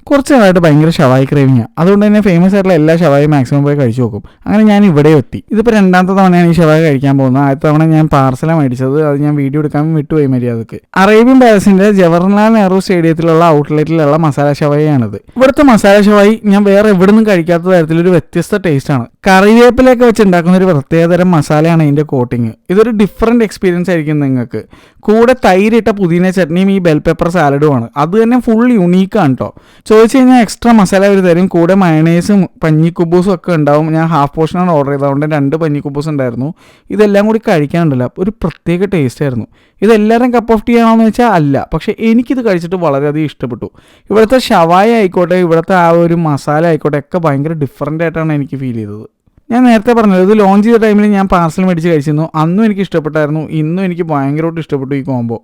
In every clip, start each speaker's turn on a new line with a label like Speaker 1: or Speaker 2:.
Speaker 1: കുറച്ച് നാളായിട്ട് ഭയങ്കര ഷവായി ക്രേവിങ്ങാണ്. അതുകൊണ്ട് തന്നെ ഫേമസ് ആയിട്ടുള്ള എല്ലാ ഷവായും മാക്സിമം പോയി കഴിച്ചു നോക്കും. അങ്ങനെ ഞാൻ ഇവിടെ എത്തി. ഇതിപ്പോൾ രണ്ടാമത്തെ തവണയാണ് ഈ ഷവായി കഴിക്കാൻ പോകുന്നത്. ആദ്യത്തെ തവണ ഞാൻ പാർസലാണ് മേടിച്ചത്. അത് ഞാൻ വീഡിയോ എടുക്കാൻ വിട്ടുപോയി മര്യാദക്ക്. അറേബ്യൻ പാലസിന്റെ ജവഹർലാൽ നെഹ്റു സ്റ്റേഡിയത്തിലുള്ള ഔട്ട്ലെറ്റിലുള്ള മസാല ഷവായിയാണിത്. ഇവിടുത്തെ മസാല ഷവായി ഞാൻ വേറെ എവിടെ നിന്നും കഴിക്കാത്ത തരത്തിലൊരു വ്യത്യസ്ത ടേസ്റ്റ് ആണ്. കറിവേപ്പിലൊക്കെ വെച്ച് ഉണ്ടാക്കുന്ന ഒരു പ്രത്യേകതരം മസാലയാണ് ഇതിന്റെ കോട്ടിങ്. ഇതൊരു ഡിഫറെന്റ് എക്സ്പീരിയൻസ് ആയിരിക്കും നിങ്ങൾക്ക്. കൂടെ തൈരിട്ട പുതിന ചട്നിയും ഈ ബെൽ പെപ്പർ സാലഡുമാണ്. അത് തന്നെ ഫുൾ യുണീക്കാണ് കേട്ടോ. ചോദിച്ചു കഴിഞ്ഞാൽ എക്സ്ട്രാ മസാല അവർ തരും. കൂടെ മയണൈസും പഞ്ഞിക്കുബൂസും ഒക്കെ ഉണ്ടാവും. ഞാൻ ഹാഫ് പോർഷനാണ് ഓർഡർ ചെയ്തത്, അതുകൊണ്ട് 2 പഞ്ഞിക്കുബൂസ് ഉണ്ടായിരുന്നു. ഇതെല്ലാം കൂടി കഴിക്കാനുണ്ടല്ലോ ഒരു പ്രത്യേക ടേസ്റ്റ് ആയിരുന്നു. ഇതെല്ലാവരും കപ്പ് ഓഫ് ടീ ആണോന്ന് വെച്ചാൽ അല്ല, പക്ഷേ എനിക്കിത് കഴിച്ചിട്ട് വളരെയധികം ഇഷ്ടപ്പെട്ടു. ഇവിടുത്തെ ഷവായ ആയിക്കോട്ടെ, ഇവിടുത്തെ ആ ഒരു മസാല ആയിക്കോട്ടെ ഒക്കെ ഭയങ്കര ഡിഫറൻ്റ് ആയിട്ടാണ് എനിക്ക് ഫീൽ ചെയ്തത്. ഞാൻ നേരത്തെ പറഞ്ഞത് ഇത് ലോഞ്ച് ചെയ്ത ടൈമിൽ ഞാൻ പാർസൽ മേടിച്ച് കഴിച്ചിരുന്നു. അന്നും എനിക്ക് ഇഷ്ടപ്പെട്ടായിരുന്നു, ഇന്നും എനിക്ക് ഭയങ്കരമായിട്ട് ഇഷ്ടപ്പെട്ടു ഈ കോംബോ.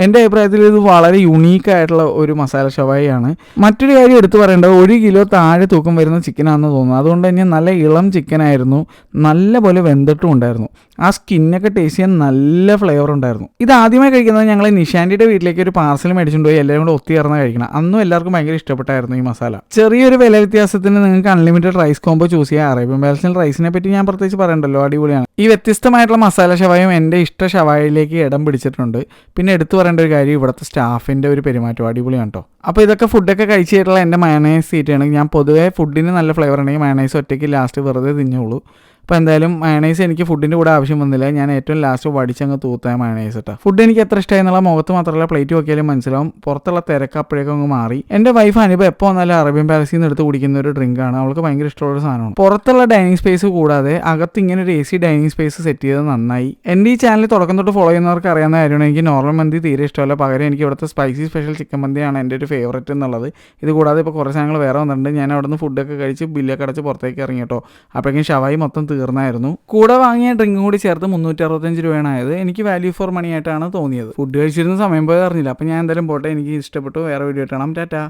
Speaker 1: എൻ്റെ അഭിപ്രായത്തിൽ ഇത് വളരെ യുണീക്കായിട്ടുള്ള ഒരു മസാല ഷവായിയാണ്. മറ്റൊരു കാര്യം എടുത്തു പറയേണ്ടത് 1 കിലോ താഴെ തൂക്കം വരുന്ന ചിക്കനാണെന്ന് തോന്നുന്നു. അതുകൊണ്ട് തന്നെ നല്ല ഇളം ചിക്കനായിരുന്നു, നല്ല പോലെ വെന്തിട്ടും ഉണ്ടായിരുന്നു. ആ സ്കിന്നൊക്കെ ടേസ്റ്റ് ചെയ്യാൻ നല്ല ഫ്ലേവർ ഉണ്ടായിരുന്നു. ഇത് ആദ്യമായി കഴിക്കുന്നത് ഞങ്ങൾ നിഷാൻറ്റിയുടെ വീട്ടിലേക്ക് ഒരു പാർസൽ മേടിച്ചുകൊണ്ട് പോയി എല്ലാവരും കൂടെ ഒത്തുചേർന്ന് കഴിക്കണം. അന്നും എല്ലാവർക്കും ഭയങ്കര ഇഷ്ടപ്പെട്ടായിരുന്നു ഈ മസാല. ചെറിയൊരു വില വ്യത്യാസത്തിന് നിങ്ങൾക്ക് അൺലിമിറ്റഡ് റൈസ് കോംബോ ചൂസ് ചെയ്യാം. അറേബ്യൻ പാലസിൽ റൈസിനെ പറ്റി ഞാൻ പ്രത്യേകിച്ച് പറയണ്ടല്ലോ, അടിപൊളിയാണ്. ഈ വ്യത്യസ്തമായിട്ടുള്ള മസാല ഷവായും എൻ്റെ ഇഷ്ട ഷവായിലേക്ക് ഇടം പിടിച്ചിട്ടുണ്ട്. പിന്നെ എടുത്തു പറയേണ്ട ഒരു കാര്യം ഇവിടുത്തെ സ്റ്റാഫിൻ്റെ ഒരു പെരുമാറ്റം അടിപൊളിയാണ് കേട്ടോ. അപ്പോൾ ഇതൊക്കെ ഫുഡൊക്കെ കഴിച്ചിട്ടുള്ള എൻ്റെ മയണൈസ് സീറ്റാണ്. ഞാൻ പൊതുവേ ഫുഡിന് നല്ല ഫ്ലേവർ ഉണ്ടെങ്കിൽ മയണൈസ് ഒറ്റയ്ക്ക് ലാസ്റ്റ് വെറുതെ തിന്നുള്ളൂ. അപ്പോൾ എന്തായാലും മയണൈസ് എനിക്ക് ഫുഡിൻ്റെ കൂടെ ആവശ്യം വന്നില്ല. ഞാൻ ഏറ്റവും ലാസ്റ്റ് വടിച്ചങ്ങ് തൂത്തായ മയണൈസ് ഇട്ടാ. ഫുഡ് എനിക്ക് എത്ര ഇഷ്ടമായി എന്നുള്ള മുഖത്ത് മാത്രമല്ല പ്ലേറ്റ് നോക്കിയാലും മനസ്സിലാവും. പുറത്തുള്ള തിരക്ക് അപ്പോഴേക്കും അങ്ങ് മാറി. എൻ്റെ വൈഫ് അനുഭവം എപ്പോൾ വന്നാലും അറേബ്യൻ പാലസിൽ നിന്ന് എടുത്ത് കുടിക്കുന്ന ഒരു ഡ്രിങ്കാണ്. അവൾക്ക് ഭയങ്കര ഇഷ്ടമുള്ള സാധനമാണ്. പുറത്തുള്ള ഡൈനിങ് സ്പേസ് കൂടാതെ അകത്ത് ഇങ്ങനെ ഒരു AC ഡൈനിങ് സ്പേസ് സെറ്റ് ചെയ്തത് നന്നായി. എൻ്റെ ഈ ചാനൽ തുടക്കം തൊട്ട് ഫോളോ ചെയ്യുന്നവർക്ക് അറിയാവുന്ന കാര്യമാണ്, എനിക്ക് നോർമൽ മന്തി തീരെ ഇഷ്ടമല്ല. പകരം എനിക്ക് ഇവിടുത്തെ സ്പൈസി സ്പെഷ്യൽ ചിക്കൻ മന്തിയാണ് എൻ്റെ ഒരു ഫേവറേറ്റ് എന്നുള്ളത്. ഇത് കൂടാതെ ഇപ്പോൾ കുറേ സാധനങ്ങൾ വേറെ വന്നിട്ടുണ്ട്. ഞാൻ അവിടെ നിന്ന് ഫുഡൊക്കെ കഴിച്ച് ബില്ലൊക്കെ അടച്ച് പുറത്തേക്ക് ഇറങ്ങി കേട്ടോ. അപ്പോഴേക്കും ഷവായി മൊത്തം തീർന്നായിരുന്നു. കൂടെ വാങ്ങിയ ഡ്രിങ്കും കൂടി ചേർത്ത് 365 രൂപയാണ് ആയത്. എനിക്ക് വാല്യൂ ഫോർ മണി ആയിട്ടാണ് തോന്നിയത്. ഫുഡ് കഴിച്ചിരുന്ന സമയം പോയത് അറിഞ്ഞില്ല. അപ്പോൾ ഞാൻ എന്തായാലും പോട്ടെ, എനിക്ക് ഇഷ്ടപ്പെട്ടു. വേറെ വീഡിയോ കാണാം. ടാറ്റാ.